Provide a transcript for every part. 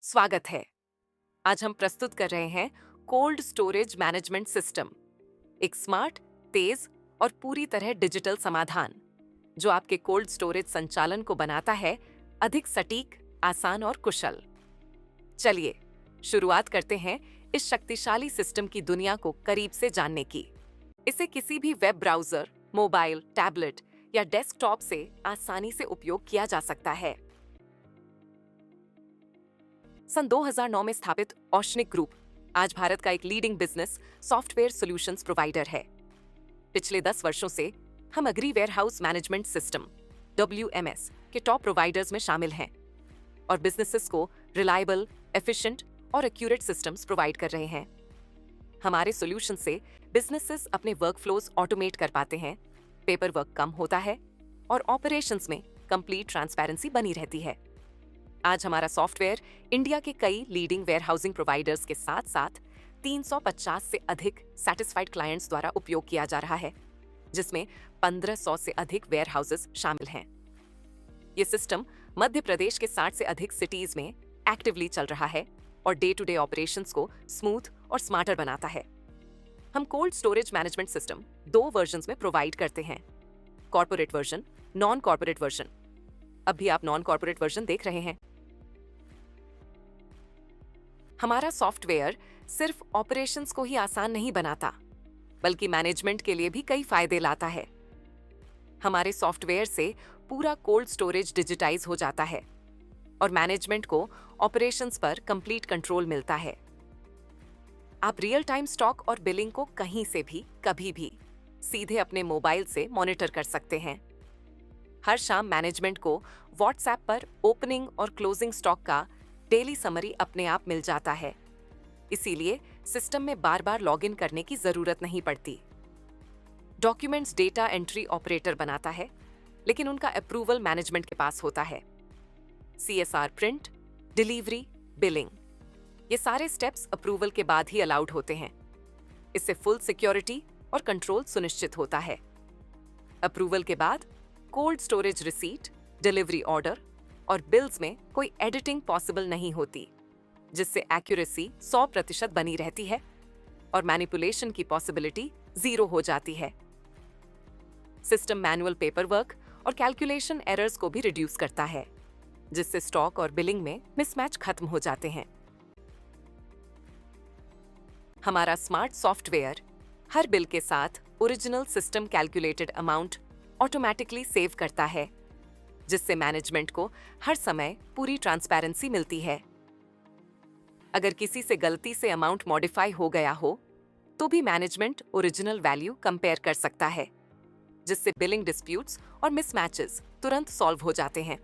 स्वागत है। आज हम प्रस्तुत कर रहे हैं कोल्ड स्टोरेज मैनेजमेंट सिस्टम, एक स्मार्ट, तेज और पूरी तरह डिजिटल समाधान जो आपके कोल्ड स्टोरेज संचालन को बनाता है अधिक सटीक, आसान और कुशल। चलिए शुरुआत करते हैं इस शक्तिशाली सिस्टम की दुनिया को करीब से जानने की। इसे किसी भी वेब ब्राउजर, मोबाइल, टैबलेट या डेस्कटॉप से आसानी से उपयोग किया जा सकता है। सन 2009 में स्थापित औशनिक ग्रुप आज भारत का एक leading business software solutions provider है। पिछले 10 वर्षों से हम agri warehouse management system WMS के टॉप प्रोवाइडर्स में शामिल हैं और बिजनेसेस को रिलायबल, एफिशिएंट और एक्यूरेट सिस्टम्स प्रोवाइड कर रहे हैं। हमारे सॉल्यूशन से बिजनेसेस अपने वर्कफ्लोज ऑटोमेट कर पाते हैं, पेपर वर्क कम होता है और ऑपरेशंस में कंप्लीट ट्रांसपेरेंसी बनी रहती है। आज हमारा सॉफ्टवेयर इंडिया के कई लीडिंग वेयरहाउसिंग प्रोवाइडर्स के साथ साथ 350 से अधिक सैटिस्फाइड क्लाइंट्स द्वारा उपयोग किया जा रहा है, जिसमें 1500 से अधिक वेयरहाउसेस शामिल हैं। ये सिस्टम मध्य प्रदेश के 60 से अधिक सिटीज में एक्टिवली चल रहा है और डे टू डे ऑपरेशंस को स्मूथ और स्मार्टर बनाता है। हम cold storage management system 2 versions में प्रोवाइड करते हैं, corporate version, non corporate version. अब भी आप नॉन कॉर्पोरेट वर्जन देख रहे हैं। हमारा सॉफ्टवेयर सिर्फ ऑपरेशंस को ही आसान नहीं बनाता, बल्कि मैनेजमेंट के लिए भी कई फायदे लाता है। हमारे सॉफ्टवेयर से पूरा कोल्ड स्टोरेज डिजिटाइज हो जाता है और मैनेजमेंट को ऑपरेशंस पर कंप्लीट कंट्रोल मिलता है। आप रियल टाइम स्टॉक और बिलिंग को कहीं से भी, कभी भी सीधे अपने मोबाइल से मॉनिटर कर सकते हैं। हर शाम मैनेजमेंट को व्हाट्सएप पर ओपनिंग और क्लोजिंग स्टॉक का डेली समरी अपने आप मिल जाता है, इसीलिए सिस्टम में बार बार लॉगिन करने की जरूरत नहीं पड़ती। डॉक्यूमेंट्स डेटा एंट्री ऑपरेटर बनाता है, लेकिन उनका अप्रूवल मैनेजमेंट के पास होता है। CSR प्रिंट, डिलीवरी, बिलिंग, ये सारे स्टेप्स अप्रूवल के बाद ही अलाउड होते हैं। इससे फुल सिक्योरिटी और कंट्रोल सुनिश्चित होता है। अप्रूवल के बाद cold storage receipt, delivery order और बिल्स में कोई एडिटिंग पॉसिबल नहीं होती, जिससे एक्यूरेसी 100% बनी रहती है और मैनिपुलेशन की पॉसिबिलिटी 0 हो जाती है। सिस्टम मैनुअल पेपर वर्क और कैलकुलेशन एरर्स को भी रिड्यूस करता है, जिससे स्टॉक और बिलिंग में मिसमैच खत्म हो जाते हैं। हमारा स्मार्ट सॉफ्टवेयर हर बिल के साथ original system calculated amount automatically save करता है, जिससे मैनेजमेंट को हर समय पूरी ट्रांसपेरेंसी मिलती है। अगर किसी से गलती से अमाउंट मॉडिफाई हो गया हो, तो भी मैनेजमेंट ओरिजिनल वैल्यू कंपेयर कर सकता है, जिससे बिलिंग डिस्प्यूट्स और मिसमैचेस तुरंत सॉल्व हो जाते हैं।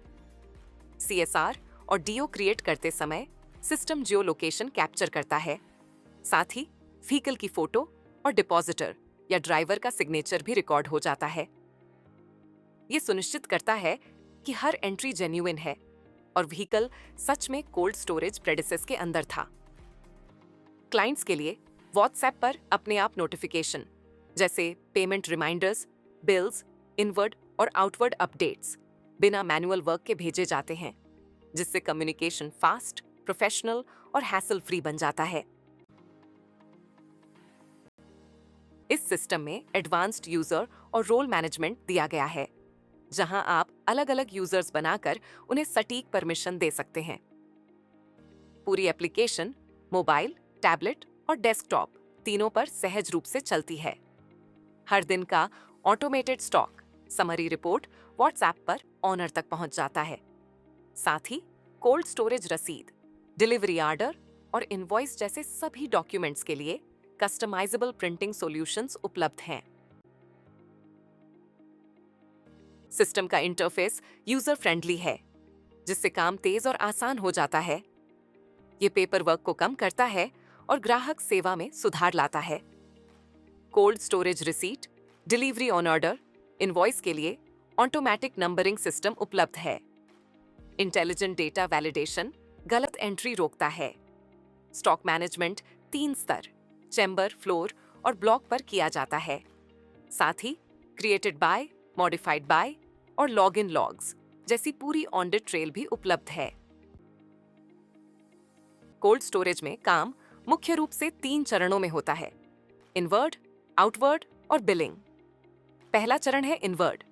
CSR और DO क्रिएट करते समय सिस्टम जियो लोकेशन कैप्चर करता है, साथ ही व्हीकल की फोटो और डिपॉजिटर या ड्राइवर का सिग्नेचर भी रिकॉर्ड हो जाता है। ये सुनिश्चित करता है कि हर एंट्री जेन्युइन है और व्हीकल सच में कोल्ड स्टोरेज प्रेडिसेस के अंदर था। क्लाइंट्स के लिए व्हाट्सएप पर अपने आप नोटिफिकेशन जैसे पेमेंट रिमाइंडर्स, बिल्स, इनवर्ड और आउटवर्ड अपडेट्स बिना मैनुअल वर्क के भेजे जाते हैं, जिससे कम्युनिकेशन फास्ट, प्रोफेशनल और हैसल फ्री बन जाता है। इस सिस्टम में एडवांस्ड यूजर और रोल मैनेजमेंट दिया गया है, जहां आप अलग अलग यूजर्स बनाकर उन्हें सटीक परमिशन दे सकते हैं। पूरी एप्लीकेशन मोबाइल, टैबलेट और डेस्कटॉप तीनों पर सहज रूप से चलती है। हर दिन का automated stock summary report WhatsApp पर ऑनर तक पहुंच जाता है। साथ ही कोल्ड स्टोरेज रसीद, डिलीवरी ऑर्डर और इनवॉइस जैसे सभी डॉक्यूमेंट्स के लिए कस्टमाइजेबल प्रिंटिंग सॉल्यूशंस उपलब्ध हैं। सिस्टम का इंटरफेस यूजर फ्रेंडली है, जिससे काम तेज और आसान हो जाता है। ये पेपर वर्क को कम करता है और ग्राहक सेवा में सुधार लाता है। Cold storage receipt, delivery on order, invoice के लिए ऑटोमेटिक नंबरिंग सिस्टम उपलब्ध है। इंटेलिजेंट डेटा वैलिडेशन गलत एंट्री रोकता है। स्टॉक मैनेजमेंट 3 स्तर, चैम्बर, फ्लोर और ब्लॉक पर किया जाता है। साथ he created by, modified by और लॉग इन लॉग्स जैसी पूरी ऑडिट ट्रेल भी उपलब्ध है। कोल्ड स्टोरेज में काम मुख्य रूप से 3 चरणों में होता है: इनवर्ड, आउटवर्ड और बिलिंग। पहला चरण है इनवर्ड,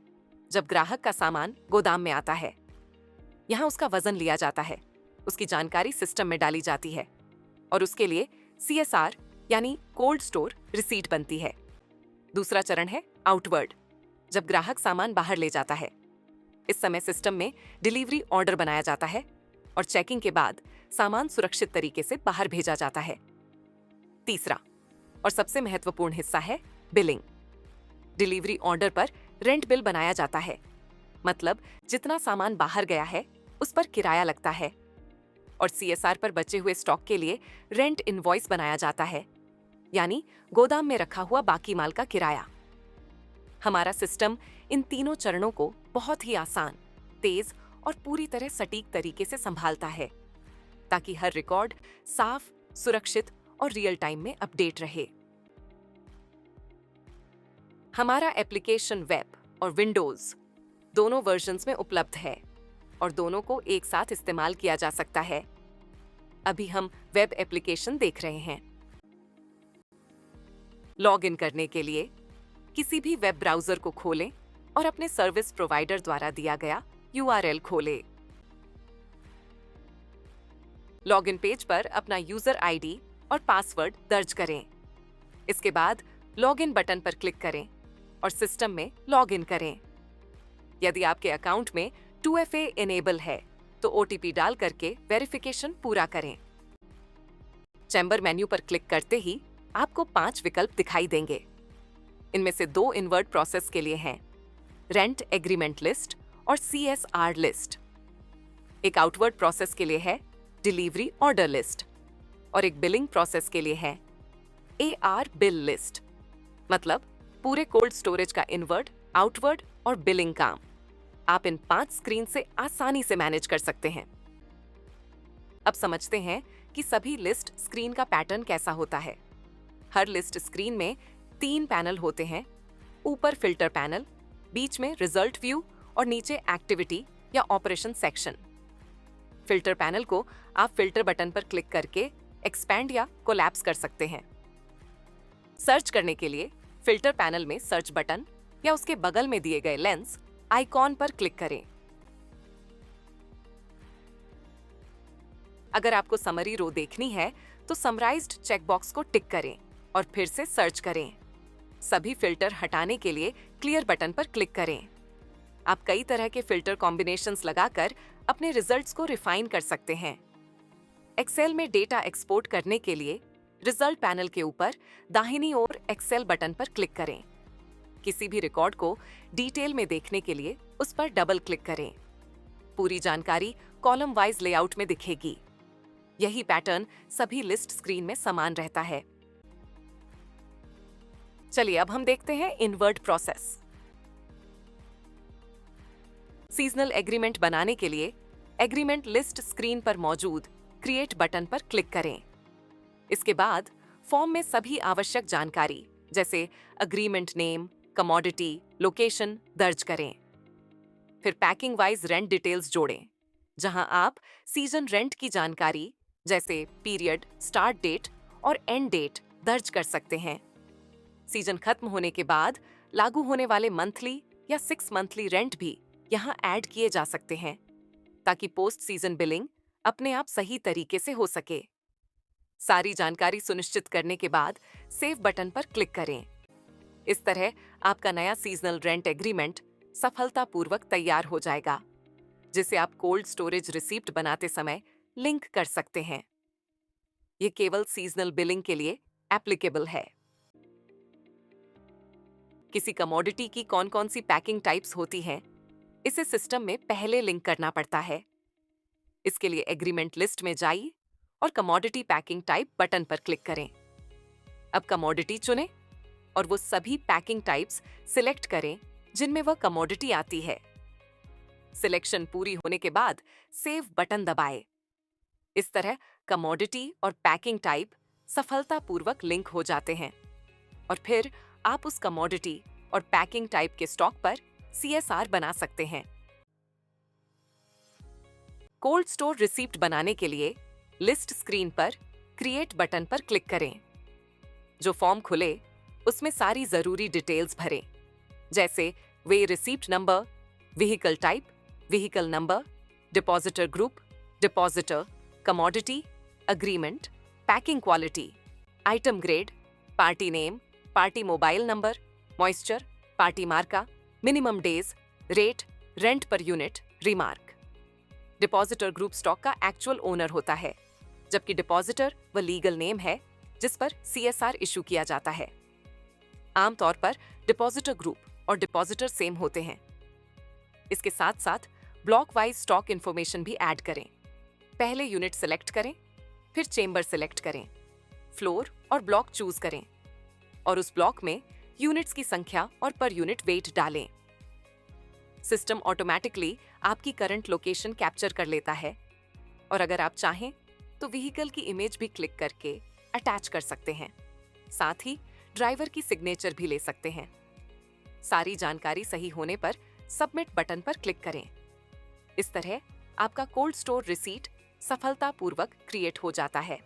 जब ग्राहक का सामान गोदाम में आता है। यहाँ उसका वजन लिया जाता है, उसकी जानकारी सिस्टम में डाली जाती है और उसके लिए CSR यानी कोल्ड स्टोर रिसीट बनती है। दूसरा चरण है आउटवर्ड, जब ग्राहक सामान बाहर ले जाता है। इस समय सिस्टम में डिलीवरी ऑर्डर बनाया जाता है और चेकिंग के बाद सामान सुरक्षित तरीके से बाहर भेजा जाता है। तीसरा और सबसे महत्वपूर्ण हिस्सा है बिलिंग। डिलीवरी ऑर्डर पर रेंट बिल बनाया जाता है, मतलब जितना सामान बाहर गया है उस पर किराया लगता है, और CSR पर बचे हुए स्टॉक के लिए रेंट इनवॉइस बनाया जाता है, यानी गोदाम में रखा हुआ बाकी माल का किराया। हमारा सिस्टम इन तीनों चरणों को बहुत ही आसान, तेज और पूरी तरह सटीक तरीके से संभालता है, ताकि हर रिकॉर्ड साफ, सुरक्षित और रियल टाइम में अपडेट रहे। हमारा एप्लीकेशन वेब और विंडोज दोनों वर्जन्स में उपलब्ध है और दोनों को एक साथ इस्तेमाल किया जा सकता है। अभी हम वेब एप्लीकेशन देख रहे हैं। लॉग इन करने के लिए किसी भी वेब ब्राउज़र को खोलें और अपने सर्विस प्रोवाइडर द्वारा दिया गया URL खोलें। लॉगिन पेज पर अपना यूजर ID और पासवर्ड दर्ज करें। इसके बाद लॉगिन बटन पर क्लिक करें और सिस्टम में लॉगिन करें। यदि आपके अकाउंट में 2FA इनेबल है तो OTP डाल करके वेरिफिकेशन पूरा करें। चैम्बर मेन्यू पर क्लिक करते ही आपको 5 विकल्प दिखाई देंगे। इनमें से 2 इनवर्ड प्रोसेस के लिए हैं: रेंट एग्रीमेंट लिस्ट और CSR लिस्ट। एक आउटवर्ड प्रोसेस के लिए है डिलीवरी ऑर्डर लिस्ट और एक बिलिंग प्रोसेस के लिए है AR बिल लिस्ट। मतलब पूरे कोल्ड स्टोरेज का इनवर्ड, आउटवर्ड और बिलिंग काम आप इन 5 स्क्रीन से आसानी से मैनेज कर सकते हैं। अब समझते हैं कि सभी लिस्ट स्क्रीन का पैटर्न कैसा होता है। हर लिस्ट स्क्रीन में 3 पैनल होते हैं: ऊपर फिल्टर पैनल, बीच में रिजल्ट व्यू और नीचे एक्टिविटी या ऑपरेशन सेक्शन। फिल्टर पैनल को आप फिल्टर बटन पर क्लिक करके एक्सपैंड या कोलैप्स कर सकते हैं। सर्च करने के लिए फिल्टर पैनल में सर्च बटन या उसके बगल में दिए गए लेंस आइकॉन पर क्लिक करें। अगर आपको समरी रो देखनी है तो समराइज्ड चेकबॉक्स को टिक करें और फिर से सर्च करें। सभी फिल्टर हटाने के लिए क्लियर बटन पर क्लिक करें। आप कई तरह के फिल्टर कॉम्बिनेशंस लगाकर अपने रिजल्ट्स को रिफाइन कर सकते हैं। एक्सेल में डेटा एक्सपोर्ट करने के लिए रिजल्ट पैनल के ऊपर दाहिनी ओर एक्सेल बटन पर क्लिक करें। किसी भी रिकॉर्ड को डिटेल में देखने के लिए उस पर डबल क्लिक करें। पूरी जानकारी कॉलम वाइज लेआउट में दिखेगी। यही पैटर्न सभी लिस्ट स्क्रीन में समान रहता है। चलिए अब हम देखते हैं इनवर्ड प्रोसेस। सीजनल एग्रीमेंट बनाने के लिए एग्रीमेंट लिस्ट स्क्रीन पर मौजूद क्रिएट बटन पर क्लिक करें। इसके बाद फॉर्म में सभी आवश्यक जानकारी जैसे अग्रीमेंट नेम, कमोडिटी, लोकेशन दर्ज करें। फिर पैकिंग वाइज रेंट डिटेल्स जोड़ें, जहां आप सीजन रेंट की जानकारी जैसे पीरियड, स्टार्ट डेट और एंड डेट दर्ज कर सकते हैं। सीजन खत्म होने के बाद लागू होने वाले मंथली या 6 मंथली रेंट भी यहां ऐड किए जा सकते हैं, ताकि पोस्ट सीजन बिलिंग अपने आप सही तरीके से हो सके। सारी जानकारी सुनिश्चित करने के बाद सेव बटन पर क्लिक करें। इस तरह आपका नया सीजनल रेंट एग्रीमेंट सफलतापूर्वक तैयार हो जाएगा, जिसे आप कोल्ड स्टोरेज रिसीप्ट बनाते समय लिंक कर सकते हैं। ये केवल सीजनल बिलिंग के लिए एप्लीकेबल है। किसी कमोडिटी की कौन-कौन सी पैकिंग टाइप्स होती हैं, इसे सिस्टम में पहले लिंक करना पड़ता है। इसके लिए एग्रीमेंट लिस्ट में जाइए और कमोडिटी पैकिंग टाइप बटन पर क्लिक करें। अब कमोडिटी चुनें और वो सभी पैकिंग टाइप्स सिलेक्ट करें जिनमें वह कमोडिटी आती है। सिलेक्शन पूरी होने के बाद सेव बटन दबाएं। इस तरह कमोडिटी और पैकिंग टाइप सफलतापूर्वक लिंक हो जाते हैं और फिर आप उस कमोडिटी और पैकिंग टाइप के स्टॉक पर CSR बना सकते हैं। कोल्ड स्टोर रिसीप्ट बनाने के लिए लिस्ट स्क्रीन पर क्रिएट बटन पर क्लिक करें। जो फॉर्म खुले उसमें सारी जरूरी डिटेल्स भरें, जैसे वे receipt number, vehicle type, vehicle number, depositor group, depositor, commodity, agreement, packing quality, item grade, party name, party mobile number, moisture, party मार्का, minimum days, rate, rent per unit, remark. Depositor group stock का actual owner होता है, जबकि depositor वह legal name है जिस पर CSR issue किया जाता है। आमतौर पर डिपॉजिटर ग्रुप और डिपॉजिटर सेम होते हैं। इसके साथ साथ ब्लॉक वाइज स्टॉक इंफॉर्मेशन भी ऐड करें। पहले यूनिट सेलेक्ट करें, फिर चेंबर सेलेक्ट करें, फ्लोर और ब्लॉक चूज करें और उस ब्लॉक में यूनिट्स की संख्या और पर यूनिट वेट डालें। सिस्टम ऑटोमेटिकली आपकी करंट लोकेशन कैप्चर कर लेता है और अगर आप चाहें तो व्हीकल की इमेज भी क्लिक करके अटैच कर सकते हैं। साथ ही ड्राइवर की सिग्नेचर भी ले सकते हैं। सारी जानकारी सही होने पर सबमिट बटन पर क्लिक करें। इस तरह आपका कोल्ड स्टोर रिसीट सफलतापूर्वक क्रिएट हो जाता है।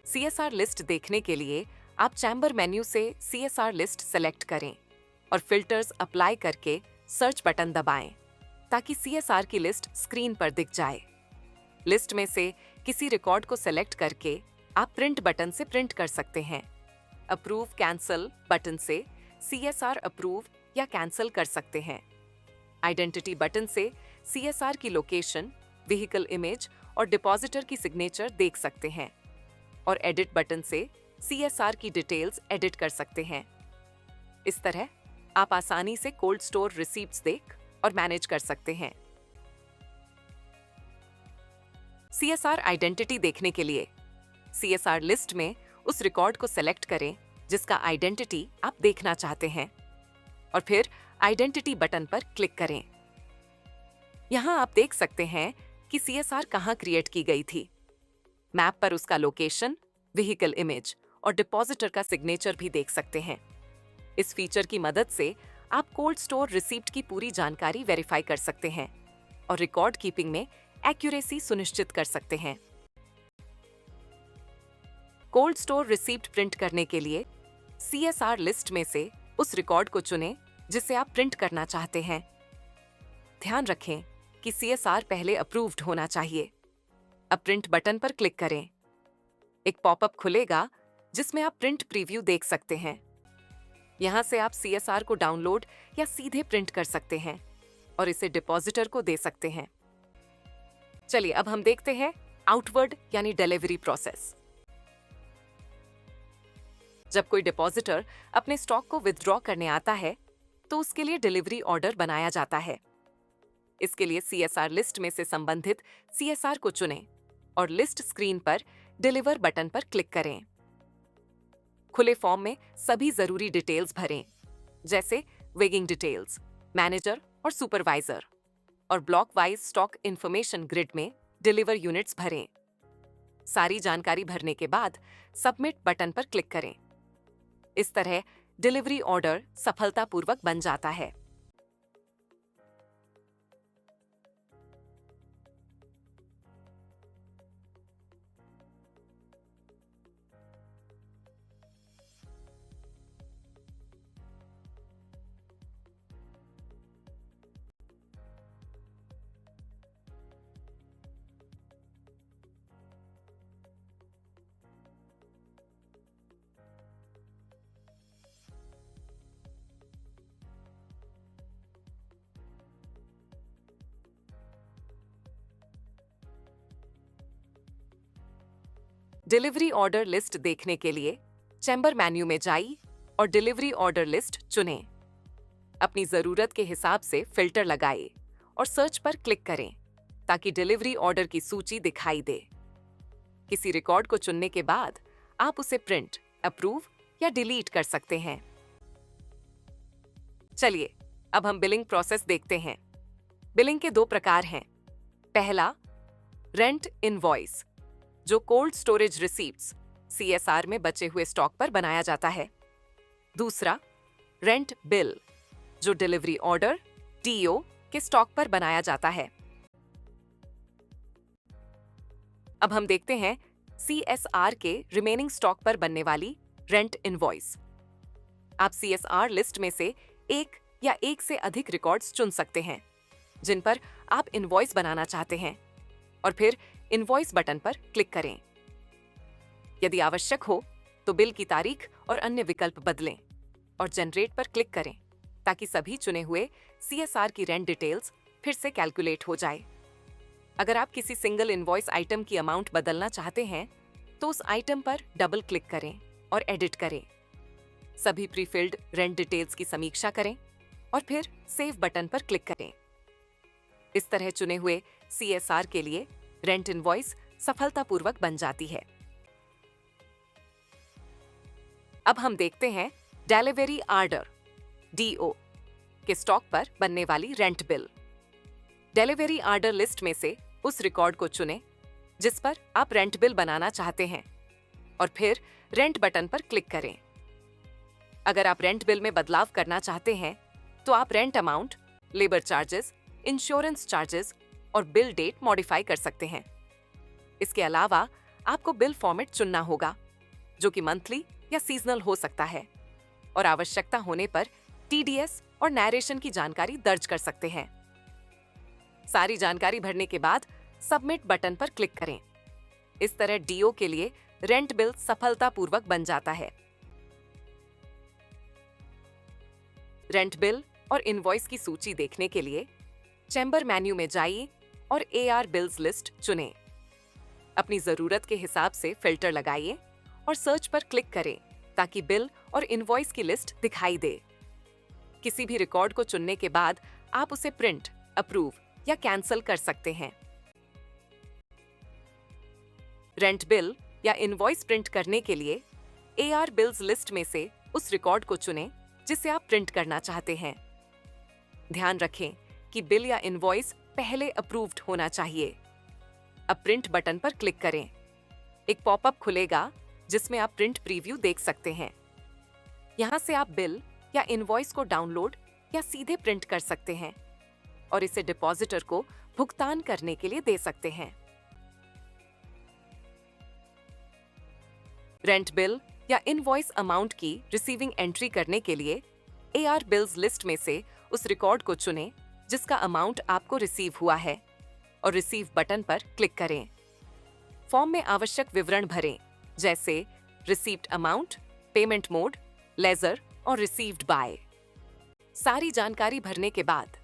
CSR लिस्ट देखने के लिए आप चैम्बर मेन्यू से CSR लिस्ट सेलेक्ट करें और फिल्टर्स अप्लाई करके सर्च बटन दबाएं ताकि CSR की लिस्ट स्क्रीन पर दिख जाए। लिस्ट में से किसी रिकॉर्ड को सेलेक्ट करके आप प्रिंट बटन से प्रिंट कर सकते हैं। अप्रूव कैंसल बटन से CSR अप्रूव या कैंसल कर सकते हैं। आइडेंटिटी बटन से CSR की लोकेशन, व्हीकल इमेज और डिपॉजिटर की सिग्नेचर देख सकते हैं और एडिट बटन से CSR की डिटेल्स एडिट कर सकते हैं। इस तरह आप आसानी से कोल्ड स्टोर रिसीप्ट्स देख और मैनेज कर सकते हैं। CSR आइडेंटिटी देखने के लिए CSR लिस्ट में उस रिकॉर्ड को सेलेक्ट करें जिसका आइडेंटिटी आप देखना चाहते हैं और फिर आइडेंटिटी बटन पर क्लिक करें। यहां आप देख सकते हैं कि CSR कहां क्रिएट की गई थी। मैप पर उसका लोकेशन, व्हीकल इमेज और डिपॉजिटर का सिग्नेचर भी देख सकते हैं। इस फीचर की मदद से आप कोल्ड स्टोर रिसीप्ट की पूरी जानकारी वेरीफाई कर सकते हैं और रिकॉर्ड कीपिंग में एक्यूरेसी सुनिश्चित कर सकते हैं। कोल्ड स्टोर रिसीप्ट प्रिंट करने के लिए CSR लिस्ट में से उस रिकॉर्ड को चुनें जिसे आप प्रिंट करना चाहते हैं। ध्यान रखें कि CSR पहले अप्रूव्ड होना चाहिए। अब प्रिंट बटन पर क्लिक करें। एक पॉपअप खुलेगा जिसमें आप प्रिंट प्रीव्यू देख सकते हैं। यहां से आप CSR को डाउनलोड या सीधे प्रिंट कर सकते हैं और इसे डिपॉजिटर को दे सकते हैं। चलिए अब हम देखते हैं आउटवर्ड यानी डिलीवरी प्रोसेस। जब कोई डिपॉजिटर अपने स्टॉक को विथड्रॉ करने आता है तो उसके लिए डिलीवरी ऑर्डर बनाया जाता है। इसके लिए CSR लिस्ट में से संबंधित CSR को चुनें और लिस्ट स्क्रीन पर डिलीवर बटन पर क्लिक करें। खुले फॉर्म में सभी जरूरी डिटेल्स भरें, जैसे वेगिंग डिटेल्स, मैनेजर और सुपरवाइजर, और block wise stock information grid में डिलीवर यूनिट्स भरें। सारी जानकारी भरने के बाद सबमिट बटन पर क्लिक करें। इस तरह डिलीवरी ऑर्डर सफलतापूर्वक बन जाता है। डिलीवरी ऑर्डर लिस्ट देखने के लिए चैम्बर मेन्यू में जाइए और डिलीवरी ऑर्डर लिस्ट चुनें। अपनी जरूरत के हिसाब से फिल्टर लगाएं और सर्च पर क्लिक करें ताकि डिलीवरी ऑर्डर की सूची दिखाई दे। किसी रिकॉर्ड को चुनने के बाद आप उसे प्रिंट, अप्रूव या डिलीट कर सकते हैं। चलिए अब हम बिलिंग प्रोसेस देखते हैं। बिलिंग के 2 प्रकार हैं। पहला, रेंट इनवॉइस, जो कोल्ड स्टोरेज रिसीप्ट्स CSR में बचे हुए स्टॉक पर बनाया जाता है। दूसरा, रेंट बिल, जो डिलीवरी ऑर्डर DO के स्टॉक पर बनाया जाता है। अब हम देखते हैं CSR के रिमेनिंग स्टॉक पर बनने वाली रेंट इनवॉइस। आप CSR लिस्ट में से एक या एक से अधिक रिकॉर्ड्स चुन सकते हैं जिन पर आप इनवॉइस बनाना चाहते हैं और फिर इनवॉइस बटन पर क्लिक करें। यदि आवश्यक हो तो बिल की तारीख और अन्य विकल्प बदलें और जनरेट पर क्लिक करें ताकि सभी चुने हुए CSR की रेंट डिटेल्स फिर से कैलकुलेट हो जाए। अगर आप किसी सिंगल इनवॉइस आइटम की अमाउंट बदलना चाहते हैं तो उस आइटम पर डबल क्लिक करें और एडिट करें। सभी प्रीफिल्ड रेंट डिटेल्स की समीक्षा करें और फिर सेव बटन पर क्लिक करें। इस तरह चुने हुए CSR के लिए रेंट इनवॉइस सफलतापूर्वक बन जाती है। अब हम देखते हैं डिलीवरी ऑर्डर DO के स्टॉक पर बनने वाली rent bill. Delivery order list में से उस रिकॉर्ड को चुनें जिस पर आप रेंट बिल बनाना चाहते हैं और फिर रेंट बटन पर क्लिक करें। अगर आप रेंट बिल में बदलाव करना चाहते हैं तो आप rent amount, labour charges, insurance charges और बिल डेट मॉडिफाई कर सकते हैं। इसके अलावा आपको बिल फॉर्मेट चुनना होगा जो कि मंथली या सीजनल हो सकता है और आवश्यकता होने पर TDS और नैरेशन की जानकारी दर्ज कर सकते हैं। सारी जानकारी भरने के बाद सबमिट बटन पर क्लिक करें। इस तरह DO के लिए रेंट बिल सफलतापूर्वक बन जाता है। रेंट बिल और इनवॉइस की सूची देखने के लिए चैम्बर मेन्यू में जाइए और AR बिल्स लिस्ट चुनें। अपनी जरूरत के हिसाब से फिल्टर लगाइए और सर्च पर क्लिक करें ताकि बिल और इनवॉइस की लिस्ट दिखाई दे। किसी भी रिकॉर्ड को चुनने के बाद आप उसे प्रिंट, अप्रूव या कैंसिल कर सकते हैं। रेंट बिल या इनवॉइस प्रिंट करने के लिए AR बिल्स लिस्ट में से उस रिकॉर्ड को चुनें जिसे आप प्रिंट करना चाहते हैं। ध्यान रखें कि बिल या इनवॉइस पहले अप्रूव्ड होना चाहिए। अब प्रिंट बटन पर क्लिक करें। एक पॉपअप खुलेगा जिसमें आप प्रिंट प्रीव्यू देख सकते हैं। यहां से आप बिल या इनवॉइस को डाउनलोड या सीधे प्रिंट कर सकते हैं और इसे डिपॉजिटर को भुगतान करने के लिए दे सकते हैं। रेंट बिल या इनवॉइस अमाउंट की रिसीविंग एंट्री करने के लिए AR बिल्स लिस्ट में से उस रिकॉर्ड को चुनें जिसका अमाउंट आपको रिसीव हुआ है और रिसीव बटन पर क्लिक करें। फॉर्म में आवश्यक विवरण भरें जैसे received amount, payment mode, ledger और रिसीव्ड बाय। सारी जानकारी भरने के बाद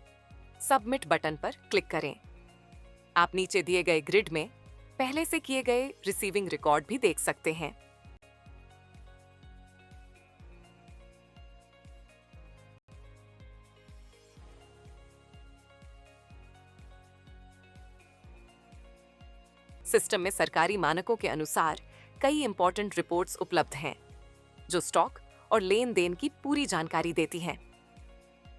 सबमिट बटन पर क्लिक करें। आप नीचे दिए गए ग्रिड में पहले से किए गए रिसीविंग रिकॉर्ड भी देख सकते हैं। सिस्टम में सरकारी मानकों के अनुसार कई इंपॉर्टेंट रिपोर्ट्स उपलब्ध हैं जो स्टॉक और लेन देन की पूरी जानकारी देती हैं।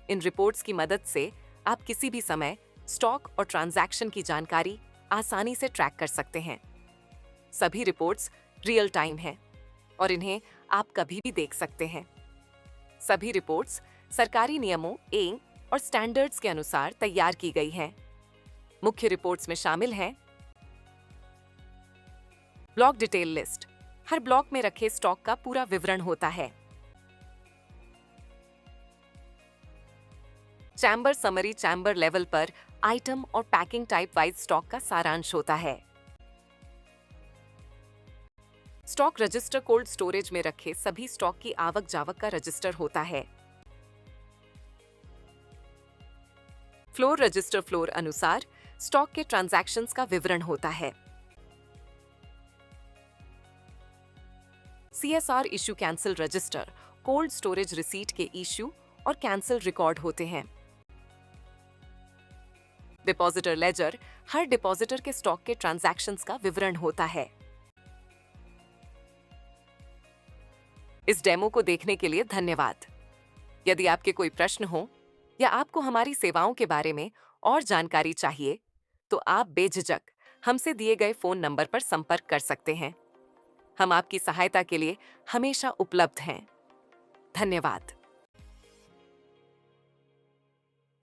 इन रिपोर्ट्स की मदद से आप किसी भी समय स्टॉक और ट्रांजैक्शन की जानकारी आसानी से ट्रैक कर सकते हैं। सभी रिपोर्ट्स रियल टाइम हैं और इन्हें आप कभी भी देख सकते हैं। सभी रिपोर्ट्स सरकारी नियमों और स्टैंडर्ड्स के अनुसार तैयार की गई हैं। मुख्य रिपोर्ट्स में शामिल हैं ब्लॉक डिटेल लिस्ट, हर ब्लॉक में रखे स्टॉक का पूरा विवरण होता है। चैम्बर समरी, चैम्बर लेवल पर आइटम और पैकिंग टाइप वाइज स्टॉक का सारांश होता है। स्टॉक रजिस्टर कोल्ड स्टोरेज में रखे सभी स्टॉक की आवक जावक का रजिस्टर होता है। फ्लोर रजिस्टर फ्लोर अनुसार स्टॉक के ट्रांजैक्शंस का विवरण होता है। CSR issue cancel register cold storage receipt के इशू और कैंसिल रिकॉर्ड होते हैं। डिपॉजिटर लेजर हर डिपॉजिटर के स्टॉक के ट्रांजैक्शंस का विवरण होता है। इस डेमो को देखने के लिए धन्यवाद। यदि आपके कोई प्रश्न हो या आपको हमारी सेवाओं के बारे में और जानकारी चाहिए, तो आप बेझिझक हमसे दिए गए फोन नंबर पर संपर्क कर सकते हैं। हम आपकी सहायता के लिए हमेशा उपलब्ध हैं। धन्यवाद।